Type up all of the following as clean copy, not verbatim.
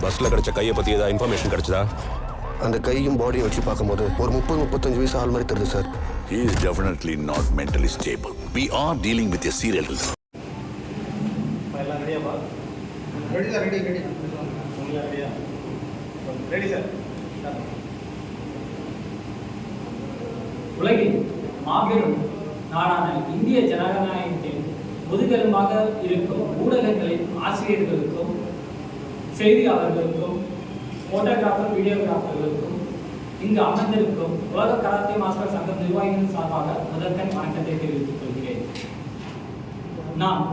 பஸ்ல கிடைச்ச கையை பத்தி ஏதாவது இன்ஃபர்மேஷன் கிடைச்சதா? அந்த கையும் பாடியை வச்சு பார்க்கும்போது ஒரு 30-35 வயசு ஆள் மாதிரி தெரியுது sir. He is definitely not mentally stable. We are dealing with a serial killer. உலகின் மாபெரும் நாடான இந்திய ஜனநாயகத்தின் முதுகெலும்பாக இருக்கும் ஊடகங்களின் ஆசிரியர்களுக்கும் செய்தியாளர்களுக்கும் போட்டோகிராஃபர் வீடியோகிராஃபர்களுக்கும் இங்கு அமர்ந்திருக்கும் உலக கராத்தே மாஸ்டர் சங்க நிர்வாகிகள் சார்பாக முதற்கண் வணக்கத்தை தெரிவித்துக் கொள்கிறேன். நாம்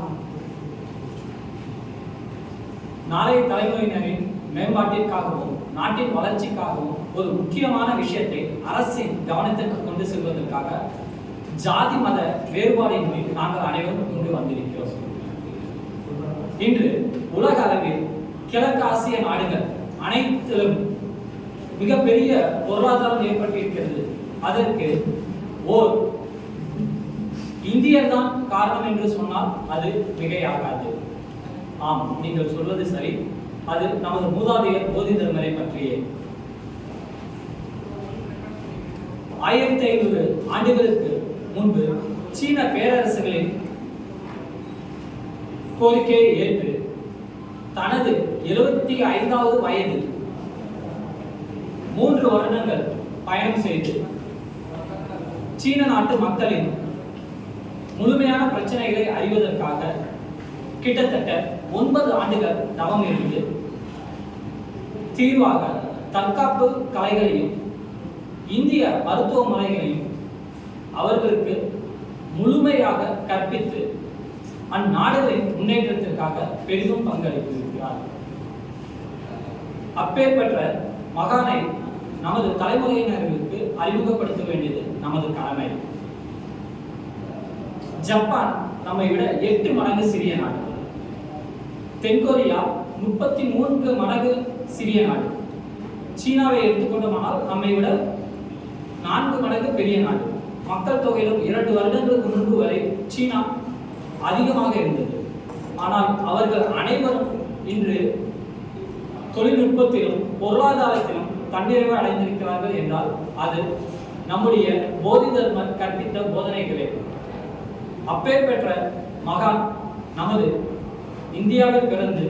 நாளைய தலைமுறையினரின் மேம்பாட்டிற்காகவும் நாட்டின் வளர்ச்சிக்காகவும் ஒரு முக்கியமான விஷயத்தை அரசின் கவனத்திற்கு கொண்டு செல்வதற்காக ஜாதி மத வேறுபாடின்றி நாங்கள் அனைவரும் இங்கு வந்திருக்கிறோம். இன்று உலக அளவில் கிழக்கு ஆசிய நாடுகள் அனைத்திலும் மிகப்பெரிய பொருளாதாரம் ஏற்பட்டிருக்கிறது. அதற்கு ஓர் இந்தியர் தான் காரணம் என்று சொன்னால் அது மிகையாகாது. ஆம், நீங்கள் சொல்வது சரி. அது நமது மூதாதையர் போதி தர்மரை பற்றியே. 1500 ஆண்டுகளுக்கு முன்பு சீன பேரரசுகளின் கோரிக்கையை ஏற்று தனது 75வது வயதில் 3 வருடங்கள் பயணம் செய்து சீன நாட்டு மக்களின் முழுமையான பிரச்சனைகளை அறிவதற்காக கிட்டத்தட்ட 9 ஆண்டுகள் தவம் இருந்து தீர்வாக தற்காப்பு கலைகளையும் இந்திய மருத்துவ முறைகளையும் அவர்களுக்கு முழுமையாக கற்பித்து அந்நாடுகளின் முன்னேற்றத்திற்காக பெரிதும் பங்களித்திருக்கிறார். அப்பேற்பட்ட மகானை நமது தலைமுறையினர்களுக்கு அறிமுகப்படுத்த வேண்டியது நமது கடமை. ஜப்பான் நம்மை விட 8 மடங்கு சிறிய நாடு. தென்கொரியா 33 மடங்கு சிறிய நாடு. சீனாவை எடுத்துக்கொண்டோமானால் நம்மை விட 4 மடங்கு பெரிய நாடு. மக்கள் தொகையிலும் 2 வருடங்களுக்கு முன்பு வரை சீனா அதிகமாக இருந்தது. ஆனால் அவர்கள் அனைவரும் இன்று தொழில்நுட்பத்திலும் பொருளாதாரத்திலும் தன்னிறைவு அடைந்திருக்கிறார்கள் என்றால் அது நம்முடைய போதி தர்மர் கற்பித்த போதனைகளே. அப்பேற்பட்ட மகான் நமது இந்தியாவில் பிறந்து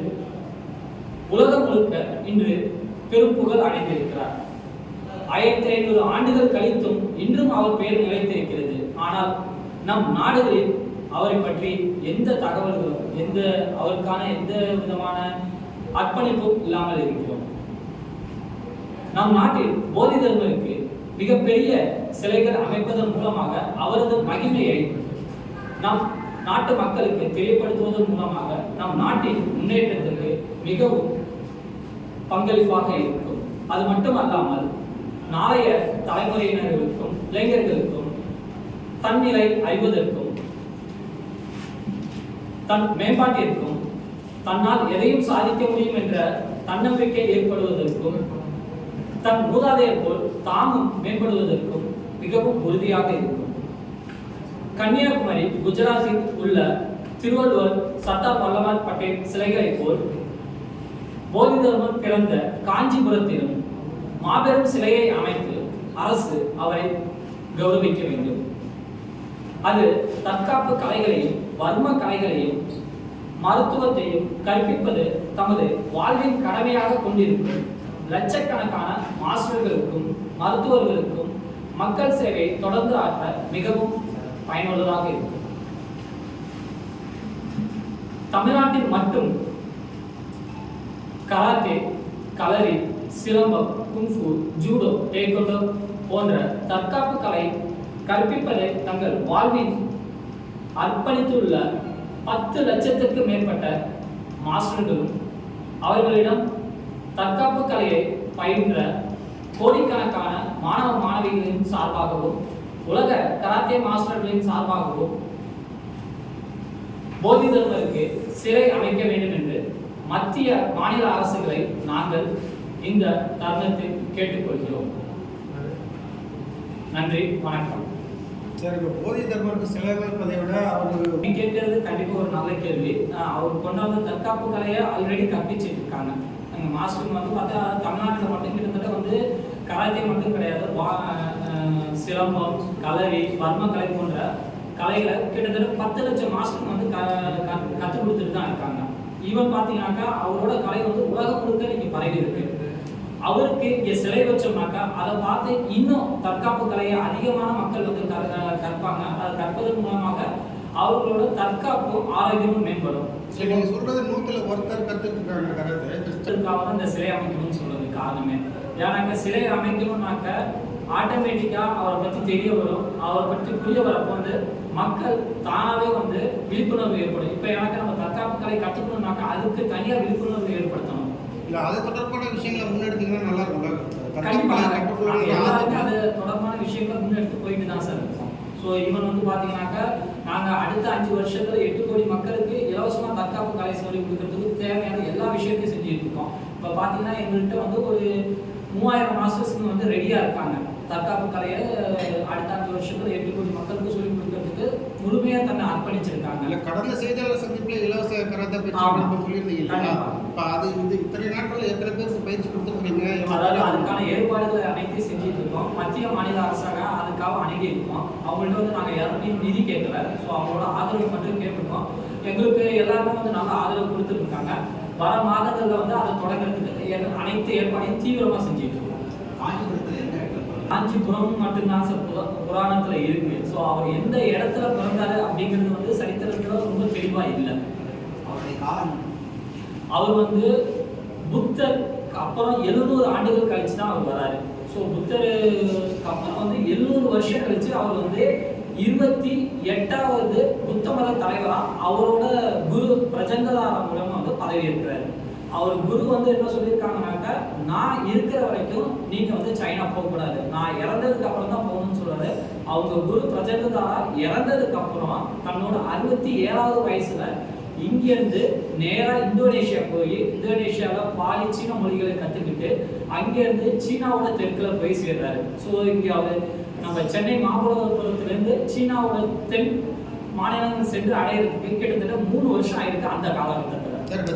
உலகம் முழுக்க இன்று பெரும் புகழ் அடைந்திருக்கிறார். 1500 ஆண்டுகள் கழித்தும் இன்றும் அவர் பெயர் நிலைத்திருக்கிறது. ஆனால் நம் நாடுகளில் அவரை பற்றி எந்த தகவல்களும் அவருக்கான எந்த விதமான அர்ப்பணிப்பும் இல்லாமல் இருக்கிறோம். நம் நாட்டில் போதி தர்மருக்கு மிகப்பெரிய சிலைகள் அமைப்பதன் மூலமாக அவரது மகிமையை நம் நாட்டு மக்களுக்கு தெளிவுபடுத்துவதன் மூலமாக நம் நாட்டின் முன்னேற்றத்திற்கு மிகவும் பங்களிப்பாக இருக்கும். அது மட்டுமல்லாமல் நாளைய தலைமுறையினர்களுக்கும் இளைஞர்களுக்கும் தன்னிலை அறிவதற்கும் தன் மேம்பாட்டிற்கும் தன்னால் எதையும் சாதிக்க முடியும் என்ற தன்னம்பிக்கை ஏற்படுவதற்கும் தன் மூதாதையர் போல் தாமும் மேம்படுவதற்கும் மிகவும் உறுதியாக இருக்கும். கன்னியாகுமரி குஜராத்தில் உள்ள திருவள்ளுவர் சர்தார் வல்லபாய் பட்டேல் சிலைகளை போல் போதி தர்மர் பிறந்த காஞ்சிபுரத்திலும் மாபெரும் சிலையை அமைத்து அரசு அவரை கௌரவிக்க வேண்டும். அது தற்காப்பு கலைகளையும் வர்ம கலைகளையும் மருத்துவத்தையும் கற்பிப்பது தமது வாழ்வின் கடமையாக கொண்டிருக்கும் லட்சக்கணக்கான மாஸ்டர்களுக்கும் மருத்துவர்களுக்கும் மக்கள் சேவையை தொடர்ந்து ஆற்ற மிகவும் பயனுள்ளதாக இருக்கும். தமிழ்நாட்டில் மட்டும் கராத்தே, களரி, சிலம்பம், குங்ஃபு, ஜூடோ, டேக்வொண்டோ போன்ற தற்காப்பு கலை கற்பிப்பதை தங்கள் வாழ்வின் அர்ப்பணித்துள்ள 10 லட்சத்திற்கு மேற்பட்ட மாஸ்டர்களும் அவர்களிடம் தற்காப்பு கலையை பயின்ற கோடிக்கணக்கான மாணவ மாணவிகளின் சார்பாகவும் உலக கராத்தே மாஸ்டர்களின் சார்பாகவும் போதி தர்மருக்கு சிலை அமைக்க வேண்டும் என்று மத்திய மாநில அரசுகளை நாங்கள் இந்த தருணத்தில் கேட்டுக்கொள்கிறோம். நன்றி, வணக்கம். சரி, இப்போ போதி தர்மருக்கு சிலை வைப்பதை விட அவர் கேட்கறது கண்டிப்பாக ஒரு நல்ல கேள்வி. அவர் கொண்டாந்த தற்காப்பு கலையை ஆல்ரெடி கற்பிச்சுட்டு இருக்காங்க. எங்கள் மாஸ்டருக்கு வந்து பார்த்தா தமிழ்நாட்டில் மட்டும் கிட்டத்தட்ட வந்து கராத்தே மட்டும் கிடையாது, சிலம்பம், கலரி, வர்ம கலை போன்ற கலைகளை கிட்டத்தட்ட 10 லட்சம் மாஸ்டர் வந்து கற்றுக் கொடுத்துட்டு தான் இருக்காங்க. ஈவன் பார்த்தீங்கன்னாக்கா அவரோட கலை வந்து உலகம் முழுக்க இன்னைக்கு பரவி இருக்கு. அவருக்கு இங்கே சிலை வச்சோம்னாக்கா அதை பார்த்து இன்னும் தற்காப்பு கலையை அதிகமான மக்கள் வந்து கற்பாங்க. அதை கற்பதன் மூலமாக அவர்களோட தற்காப்பும் ஆரோக்கியமும் மேம்படும். நீங்க சொல்றது 100ல் ஒருத்தர் கற்றுக்கிட்டாங்க கருத்துக்காக இந்த சிலை அமைக்கணும்னு சொல்றது காரணமே. ஏன்னாக்கா சிலை அமைக்கணும்னாக்க ஆட்டோமேட்டிக்காக அவரை பற்றி தெரிய வரும். அவரை பற்றி புரிய வரப்போ வந்து மக்கள் தானாகவே வந்து விழிப்புணர்வு ஏற்படும். இப்போ எனக்கு நம்ம தற்காப்பு கலை கற்றுக்கணும்னாக்கா அதுக்கு தனியாக விழிப்புணர்வு ஏற்படுத்தணும். இல்லை, அது தொடர்பான விஷயங்களை முன்னெடுத்தீங்கன்னா நல்லா இருக்கும். கண்டிப்பாக எல்லாருமே அது தொடர்பான விஷயங்கள் முன்னெடுத்து போயிட்டு தான் சார் இருக்கும். ஸோ இவன் வந்து பார்த்தீங்கன்னாக்கா நாங்கள் அடுத்த 5 வருஷத்துல 8 கோடி மக்களுக்கு இலவசமாக தற்காப்பு கலை சொல்லி கொடுக்கறதுக்கு தேவையான எல்லா விஷயத்தையும் செஞ்சுட்டு இருக்கோம். இப்போ பார்த்தீங்கன்னா எங்கள்கிட்ட வந்து ஒரு 3000 மாஸ்டர்ஸ்க்கு வந்து ரெடியாக இருக்காங்க. தற்காப்பு கலையை அடுத்த 5 வருஷத்துல 8 கோடி மக்களுக்கு சொல்லிக் கொடுக்கறதுக்கு முழுமையாக தன்னை அர்ப்பணிச்சிருக்காங்க. இல்லை, கடந்த செய்தியாளர் சந்திப்பில் இலவச கராத்தே பயிற்சி சொல்லியிருந்தீங்க. இப்போ அது இத்தனை நாட்கள் எத்தனை பேருக்கு பயிற்சி கொடுத்துருக்கீங்க? அதாவது அதுக்கான ஏற்பாடுகளை அனைத்தையும் செஞ்சுட்டு இருக்கோம். மத்திய மாநில அரசாங்கம் அதுக்காக அணுகி இருக்கோம். அவங்கள்ட்ட வந்து நாங்கள் யாருமே நிதி கேட்கல. ஸோ அவங்களோட ஆதரவு மட்டும் கேட்டிருக்கோம். எங்களுக்கு எல்லாருமே வந்து நல்ல ஆதரவு கொடுத்துருக்காங்க. வர மாதங்களில் வந்து அதை தொடங்குறதுக்கு அனைத்து ஏற்பாடையும் தீவிரமாக செஞ்சுட்டு இருக்கோம். காஞ்சிபுரம் மட்டும்தான் சார் புராணத்தில் இருக்கு. ஸோ அவர் எந்த இடத்துல பிறந்தாரு அப்படிங்கிறது வந்து சரித்திரத்தில் ரொம்ப தெளிவாக இல்லை. அவர் வந்து புத்தர் அப்புறம் 700 ஆண்டுகள் கழிச்சு தான் அவர் வராரு. ஸோ புத்தருக்கு அப்புறம் வந்து 700 வருஷம் கழிச்சு அவர் வந்து 28வது புத்த மத தலைவராக அவரோட குரு பிரஜங்கதாரா மூலமாக வந்து பதவி இருக்கிறாரு. அவர் குரு வந்து என்ன சொல்லியிருக்காங்கனாக்கா, நான் இருக்கிற வரைக்கும் நீங்க வந்து சைனா போகக்கூடாது, நான் இறந்ததுக்கு அப்புறம் தான் போகணும்னு சொல்றாரு. அவங்க குரு பிரஜங்கதாரா இறந்ததுக்கு அப்புறம் தன்னோட 67வது வயசுல இங்கிருந்து நேரா இந்தோனேஷியா போய் இந்தோனேஷியாவில் பாலி சீன மொழிகளை கற்றுக்கிட்டு அங்கேருந்து சீனாவோட தெற்கில் போய் சேர்றாரு. ஸோ இங்கே அவர் நம்ம சென்னை மாமல்லபுரத்துலேருந்து சீனாவோட தென் மாநிலங்கள் சென்று அடையிறதுக்கு கிட்டத்தட்ட 3 வருஷம் ஆயிருக்கு. அந்த காலகட்டத்தில்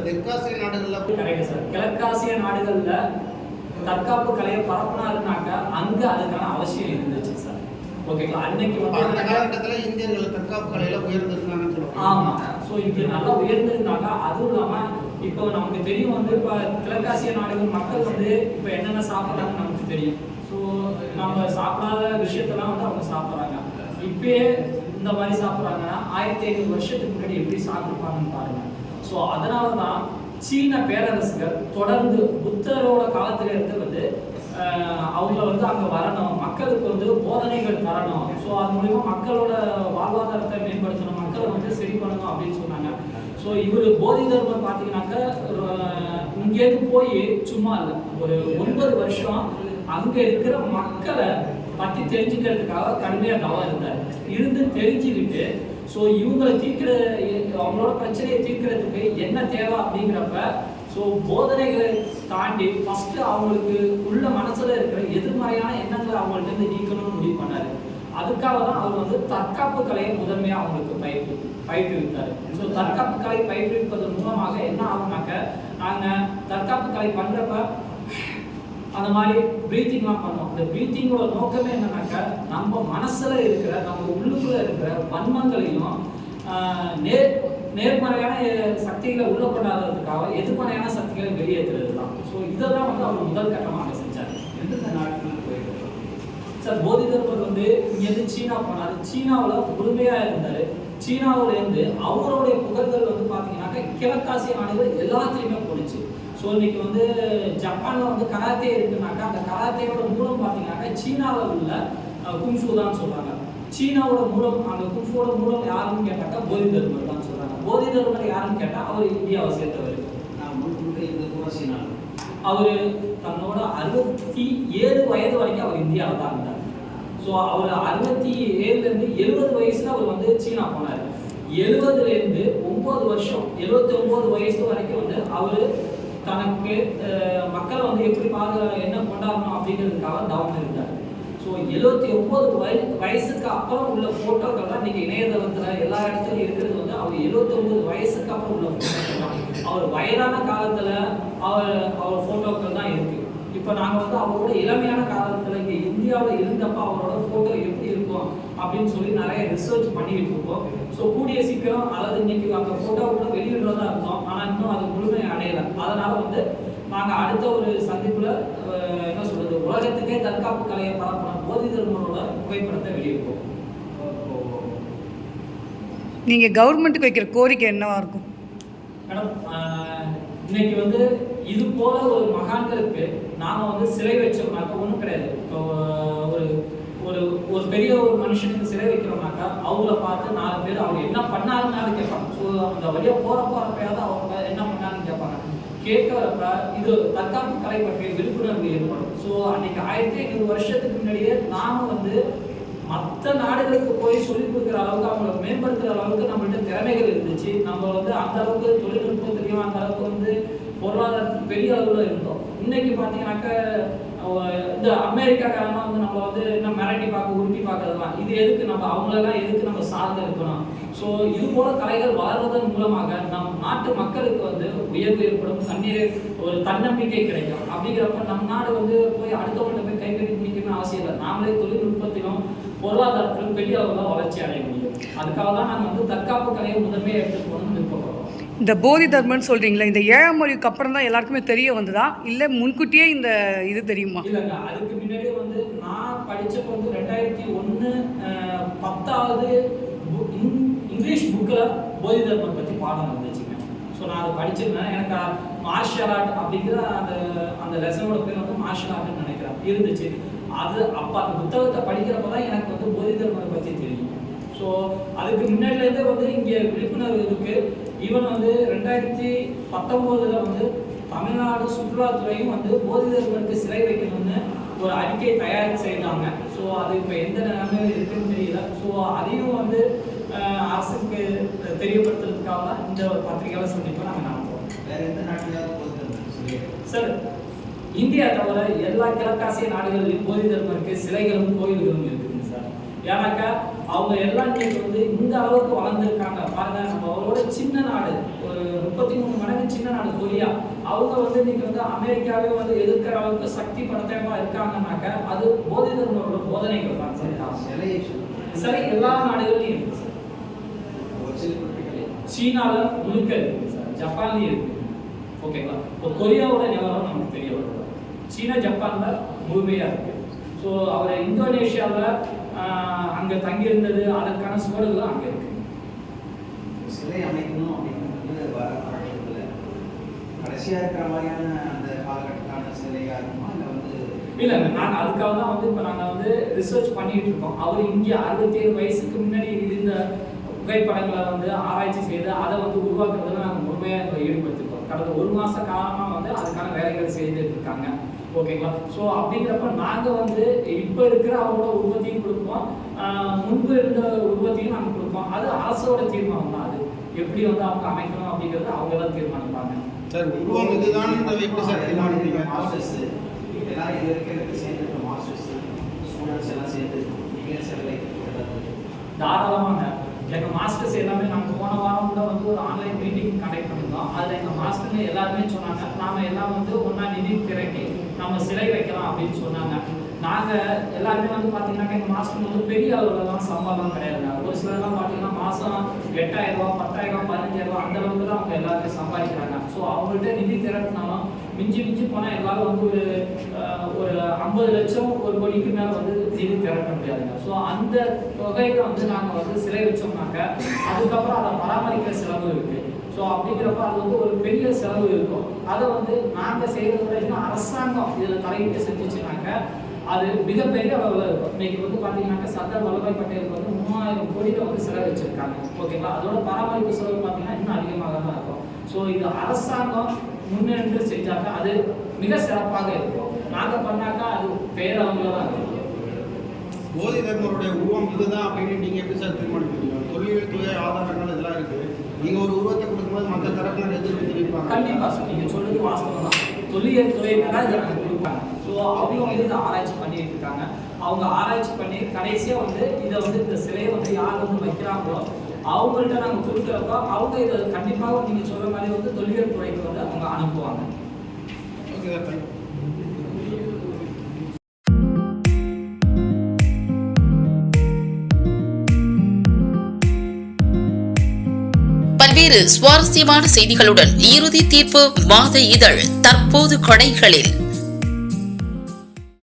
தெற்காசிய நாடுகளில் கரெக்ட் சார். கிழக்காசிய நாடுகளில் தற்காப்பு கலையை பரப்புனாருனாக்கா அங்கே அதுக்கான அவசியம் இருந்துச்சு சார். ஓகேங்களா? அன்னைக்கு வந்து அந்த காலகட்டத்தில் இந்தியர்கள் தற்காப்பு கலையில உயர்ந்திருந்தாங்கன்னு சொல்லுவாங்க. ஆமாம். ஸோ இங்கே நல்லா உயர்ந்திருந்தாங்க. அதுவும் இல்லாமல் இப்போ நமக்கு தெரியும் வந்து இப்போ கிழக்காசிய நாடுகள் மக்கள் வந்து இப்போ என்னென்ன சாப்பிட்றாங்கன்னு நமக்கு தெரியும். ஸோ நம்ம சாப்பிடாத விஷயத்தெல்லாம் வந்து அவங்க சாப்பிட்றாங்க. இப்பயே இந்த மாதிரி சாப்பிட்றாங்கன்னா 1500 வருஷத்துக்கு முன்னாடி எப்படி சாப்பிட்டுருப்பாங்கன்னு பாருங்க. ஸோ அதனால தான் சீன பேரரசுகள் தொடர்ந்து புத்தரோட காலத்திலேருந்து வந்து அவங்க வந்து அங்கே வரணும், மக்களுக்கு வந்து போதனைகள் தரணும். ஸோ அது மூலிமா மக்களோட வாழ்வாதாரத்தை மேம்படுத்தணும், மக்களை வந்து சரி பண்ணணும் அப்படின்னு சொன்னாங்க. ஸோ இவர் போதி தர்மர் பார்த்தீங்கன்னாக்கா இங்கேருந்து போய் சும்மா இல்லை, ஒரு 9 வருஷம் அங்கே இருக்கிற மக்களை பற்றி தெரிஞ்சுக்கிறதுக்காக கடுமையாக தவம் இருந்து தெரிஞ்சுக்கிட்டு ஸோ இவங்களை அவங்களோட பிரச்சனையை தீர்க்கிறதுக்கு என்ன தேவை அப்படிங்கிறப்ப ஸோ போதனைகளை தாண்டி ஃபஸ்ட்டு அவங்களுக்கு உள்ள மனசில் இருக்கிற எதிர்மறையான எண்ணங்களை அவங்கள்ட்ட நீக்கணும்னு முடிவு பண்ணார். அதுக்காக தான் அவர் வந்து தற்காப்பு கலையை முதன்மையாக அவங்களுக்கு பயிற்றுவித்தார். ஸோ தற்காப்பு கலை பயிற்றுவிப்பதன் மூலமாக என்ன ஆகுனாக்க, நாங்கள் தற்காப்பு கலை பண்ணுறப்ப அந்த மாதிரி ப்ரீத்திங்லாம் பண்ணோம். அந்த ப்ரீத்திங்கோட நோக்கமே என்னன்னாக்கா, நம்ம மனசில் இருக்கிற நம்ம உள்ளுக்குள்ளே இருக்கிற வன்மங்களையும் நேர்மறையான சக்திகளை உள்ள கொண்டாடுறதுக்காக எதிர்மறையான சக்திகளை வெளியேற்றுறது தான். ஸோ இதை தான் வந்து அவர் முதல் கட்டமாக செஞ்சார். எந்த நாட்டுக்கு போயிருக்காரு சார்? போதி தர்மர் வந்து இங்கேருந்து சீனா போனார். சீனாவில் முழுமையாக இருந்தார். சீனாவிலேருந்து அவருடைய புகழ்கள் வந்து பார்த்தீங்கன்னாக்கா கிழக்காசிய நாடுகள் எல்லாத்துலேயுமே போணுச்சு. ஸோ இன்னைக்கு வந்து ஜப்பானில் வந்து கராத்தே இருக்குனாக்கா அந்த கராத்தேயோட மூலம் பார்த்தீங்கன்னாக்கா சீனாவில் உள்ள குங்ஃபு தான் சொல்கிறாங்க. சீனாவோட மூலம் அந்த குங்ஃபுவோட மூலம் யாருன்னு கேட்டாக்கா போதி தர்மர் தான் சொல்கிறாங்க. போதி தர்மர் யாருன்னு கேட்டால் அவர் இந்தியாவை சேர்ந்தவர். அவர் தன்னோட 67 வயது வரைக்கும் அவர் இந்தியாவில் தான் இருந்தார். ஸோ அவர் 67லேருந்து 70 வயசில் அவர் வந்து சீனா போனார். 70லேருந்து 9 வருஷம் 79 வயசு வரைக்கும் வந்து அவர் தனக்கு மக்களை வந்து எப்படி என்ன கொண்டாடணும் அப்படிங்கிறதுக்காக தவம் இருந்தார். ஸோ 79 வயசுக்கு அப்புறம் உள்ள ஃபோட்டோக்கள் தான் இன்றைக்கி இணையதளத்தில் எல்லா இடத்துலையும் இருக்கிறது வந்து அவர் 79 வயசுக்கு அப்புறம் உள்ள ஃபோட்டோக்கள் தான். அவர் வயதான காலத்தில் அவர் ஃபோட்டோக்கள் தான் இருக்குது. இப்போ நாங்கள் வந்து அவரோட இளமையான காலத்தில் இங்கே இந்தியாவில் இருந்தப்போ அவரோட ஃபோட்டோ எப்படி இருக்கும் அப்படின்னு சொல்லி நிறைய ரிசர்ச் பண்ணிக்கிட்டு இருக்கோம். ஸோ கூடிய சீக்கிரம், அதாவது இன்னைக்கு அந்த ஃபோட்டோ கூட வெளியிடுறதா இருந்தோம், ஆனால் இன்னும் அது முழுமை அடையலை. அதனால் வந்து நாங்கள் அடுத்த ஒரு சந்திப்பில் என்ன சொல்கிறது, உலகத்துக்கே தற்காப்பு கலையை பரப்பணும் போதி தர்மரோட புகைப்படத்தை வெளியிடுவோம். நீங்கள் கவர்மெண்ட்டுக்கு வைக்கிற கோரிக்கை என்னவா இருக்கும்? மேடம், இன்னைக்கு வந்து இது போல ஒரு மகான்களுக்கு நாம வந்து சிலை வச்சோம்னாக்கா ஒன்றும் கிடையாது. இப்போ ஒரு ஒரு ஒரு பெரிய ஒரு மனுஷனுக்கு சிலை வைக்கிறோம்னாக்கா அவங்கள பார்த்து 4 பேர் அவங்க என்ன பண்ணாருன்னு கேட்பாங்க. ஸோ அந்த வழியாக போறப்பயாவது அவங்க என்ன பண்ணாருன்னு கேட்பாங்க. கேட்கறப்ப இது தற்காப்பு கலை பற்றிய விழிப்புணர்வு ஏற்படும். ஸோ அன்னைக்கு 1500 வருஷத்துக்கு முன்னாடியே நாம வந்து மற்ற நாடுகளுக்கு போய் சொல்லிக் கொடுக்குற அளவுக்கு அவங்களை மேம்படுத்துகிற அளவுக்கு நம்மள்ட்ட திறமைகள் இருந்துச்சு. நம்ம வந்து அந்த அளவுக்கு தொழில்நுட்பத்திலையும் அந்த அளவுக்கு வந்து பொருளாதாரத்துக்கு பெரிய அளவில் இருந்தோம். இன்னைக்கு பார்த்தீங்கன்னாக்க இந்த அமெரிக்காக்காரனா வந்து நம்ம வந்து என்ன மிரட்டி பார்க்க உருட்டி பார்க்கறதுலாம் இது எதுக்கு, நம்ம அவங்களெல்லாம் எதுக்கு நம்ம சார்ந்து இருக்கணும். ஸோ இது போல கலைகள் வளர்வதன் மூலமாக நம் நாட்டு மக்களுக்கு வந்து உயர்வு ஏற்படும், ஒரு தன்னம்பிக்கை கிடைக்கும். அப்படிங்கிறப்ப நம் நாடு வந்து போய் அடுத்தவங்கள்ட்ட போய் கை கட்டி பிடிக்கணும்னு அவசியம் இல்லை. நாமளே தொழில்நுட்பத்திலும் பொருளாதாரத்திலும் பெரிய அளவில் வளர்ச்சி அடைய முடியும். அதுக்காக தான் நாங்கள் வந்து தற்காப்பு கலையை முதன்மையை எடுத்துட்டு போகணும்னு விருப்பப்படுறோம். இந்த போதி தர்மன்னு சொல்கிறீங்களா, இந்த 7ஆம் மொழிக்கு அப்புறம் தான் எல்லாருக்குமே தெரிய வந்ததா, இல்லை முன்கூட்டியே இந்த இது தெரியுமா? இல்லைங்க, அதுக்கு முன்னாடியே வந்து நான் படித்தப்போ வந்து 2001 10வது இங்கிலீஷ் புக்கில் போதி தர்மம் பற்றி பாடம் இருந்துச்சுங்க. ஸோ நான் அதை படிச்சிருந்தேன். எனக்கு மார்ஷல் ஆர்ட் அப்படிங்கிற அந்த லெசனோட பேர் வந்து மார்ஷல் ஆர்ட்னு நினைக்கிறேன் இருந்துச்சு. அது அப்போ அந்த புத்தகத்தை படிக்கிறப்ப தான் எனக்கு வந்து போதி தர்மத்தை பற்றி தெரியும். ஸோ அதுக்கு முன்னாடிலேருந்தே வந்து இங்கே விழிப்புணர்வு இருக்குது. ஈவன் வந்து 2019 வந்து தமிழ்நாடு சுற்றுலாத்துறையும் வந்து போதி தர்மருக்கு சிலை வைக்கணும்னு ஒரு அறிக்கை தயார் செய்தாங்க. ஸோ அது இப்போ எந்த நிலைமையில் இருக்குன்னு தெரியல. ஸோ அதையும் வந்து அரசுக்கு தெரியப்படுத்துறதுக்காக தான் இந்த ஒரு பத்திரிகையாளர் சந்திப்பை நாங்கள் நடத்துவோம். வேறு எந்த நாட்டிலாவது சார், இந்தியா தவிர எல்லா கிழக்காசிய நாடுகளிலும் போதி தர்மருக்கு சிலைகளும் கோயில்களும் இருக்குதுங்க சார். ஏன்னாக்கா அவங்க எல்லாம் இன்னைக்கு வந்து இந்த அளவுக்கு வளர்ந்துருக்காங்க பாருங்க. நம்ம அவரோட சின்ன நாடு, ஒரு 33 மடங்கு சின்ன நாடு கொரியா. அவங்க வந்து இன்னைக்கு வந்து அமெரிக்காவே வந்து எதிர்க்கிற அளவுக்கு சக்தி படத்தமா இருக்காங்கன்னாக்க அது போதி தர்மரோட போதனைகள் தான் சார். சிலை எல்லா நாடுகள்லையும் இருக்கு சார். சீனால முழுக்க இருக்கு சார், ஜப்பான்லயும் இருக்கு. ஓகேங்களா? இப்போ கொரியாவோட நிலவரம் நமக்கு தெரிய வருது. சீனா ஜப்பான்ல முழுமையா இருக்கு. ஸோ அவர் இந்தோனேஷியாவில் அங்கே தங்கியிருந்தது, அதற்கான சுவடுகளும் அங்கே இருக்கு. சிலை அமைக்கணும் அப்படிங்கிறது வரப்படத்தில் கடைசியாக இருக்கிற மாதிரியான அந்த காலகட்டத்தான சிலையாக இருக்குமா, இல்லை வந்து இல்லை நாங்கள் அதுக்காக தான் வந்து இப்போ நாங்கள் வந்து ரிசர்ச் பண்ணிட்டு இருக்கோம். அவர் இங்கே 67 வயசுக்கு முன்னாடி இருந்த புகைப்படங்களை வந்து ஆராய்ச்சி செய்து அதை வந்து உருவாக்குறதுல நாங்கள் முழுமையாக ஈடுபடுத்திருக்கோம். கடந்த 1 மாத காலமாக வந்து அதுக்கான வேலைகள் செய்துட்டு இருக்காங்க. ஓகேங்களா? ஸோ அப்படிங்கிறப்ப நாங்கள் வந்து இப்போ இருக்கிற அவங்களோட உற்பத்தியும் கொடுப்போம், முன்பு இருந்த உற்பத்தியும் நாங்கள் கொடுப்போம். அது அரசோட தீர்மானம் தான். அது எப்படி வந்து அவங்க அமைக்கணும் அப்படிங்கிறது அவங்க தான் தீர்மானிப்பாங்க. சார் உருவம் இதுதான் எப்படி சார் தீர்மானிப்பீங்க? மாஸ்டர்ஸ் எல்லாரும் இது வரைக்கும் சேர்ந்து மாஸ்டர்ஸ் ஸ்டூடெண்ட்ஸ் எல்லாம் சேர்ந்து நீங்கள் சிலை தாராளமாக எங்கள் மாஸ்டர்ஸ் எல்லாமே நாங்கள் போன வாரம் கூட வந்து ஒரு ஆன்லைன் மீட்டிங் கண்டக்ட் பண்ணியிருந்தோம். அதில் எங்கள் மாஸ்டர்னு எல்லாருமே சொன்னாங்க, நாம் எல்லாம் வந்து ஒன்றா நிதி திரட்டி நம்ம சிலை வைக்கலாம் அப்படின்னு சொன்னாங்க. நாங்கள் எல்லாருமே வந்து பார்த்தீங்கன்னா எங்கள் மாஸ்டர் வந்து பெரிய அளவுலலாம் சம்பளம் கிடையாது. ஒரு சிலர்லாம் பார்த்தீங்கன்னா மாதம் 8000 ரூபா 10,000 ரூபா 15,000 ரூபா அந்த அளவுக்கு தான் அவங்க எல்லாருமே சம்பாதிக்கிறாங்க. ஸோ அவங்கள்ட்ட நிதி திரட்டினாலும் மிஞ்சி போனால் எல்லாரும் வந்து ஒரு 50 லட்சம் 1 கோடிக்கு மேலே வந்து நிதி திரட்ட முடியாதுங்க. ஸோ அந்த தொகையை வந்து நாங்கள் வந்து சிலை வச்சோம்னாக்க அதுக்கப்புறம் அதை பராமரிக்கிற செலவு இருக்குது. ஸோ அப்படிங்கிறப்ப அது வந்து ஒரு பெரிய செலவு இருக்கும். அதை வந்து நாங்கள் செய்கிறத அரசாங்கம் இதில் தலையிட்டு செஞ்சிச்சுனாக்க அது மிகப்பெரிய அளவில் இருக்கும். இன்னைக்கு வந்து பார்த்தீங்கன்னாக்கா சர்தார் வல்லபாய் பட்டேலுக்கு வந்து 3000 கோடியில் வந்து செலவு வச்சுருக்காங்க. ஓகேங்களா? அதோட பராமரிப்பு செலவு பார்த்தீங்கன்னா இன்னும் அதிகமாக தான் இருக்கும். ஸோ இது அரசாங்கம் முன்னெடுத்து செஞ்சாக்க அது மிக சிறப்பாக இருக்கும். நாங்கள் பண்ணாக்கா அது பேரளவில் தான் இருக்கும். போதி தர்மருடைய உருவம் இதுதான் அப்படின்னு நீங்கள் எப்படி சார் தீர்மானிக்கிறீங்க? தொழில்துறை ஆதாரங்கள் இதெல்லாம் இருக்குது. நீங்கள் ஒரு உருவத்தை கொடுக்கும்போது மற்ற தரப்பினர் எதிர்ப்பு தெரிவிப்பாங்க. கண்டிப்பாக சார், நீங்கள் சொல்றது வாஸ்தவம் தான். தொல்லியல் துறையினராக இதை நாங்கள் கொடுப்பாங்க. ஸோ அவங்க வந்து இதை ஆராய்ச்சி பண்ணிட்டு இருக்காங்க. அவங்க ஆராய்ச்சி பண்ணி கடைசியாக வந்து இதை வந்து இந்த சிலையை வந்து யார் வந்து வைக்கிறாங்களோ அவங்கள்ட்ட நாங்கள் கொடுக்குறப்ப அவங்க இதை கண்டிப்பாக நீங்கள் சொல்கிற மாதிரி வந்து தொல்லியல் துறைக்கு வந்து அவங்க அனுப்புவாங்க. Okay sir, thank you. பல்வேறு சுவாரஸ்யமான செய்திகளுடன் இறுதி தீர்ப்பு மாத இதழ் தற்போது கொடைகளில்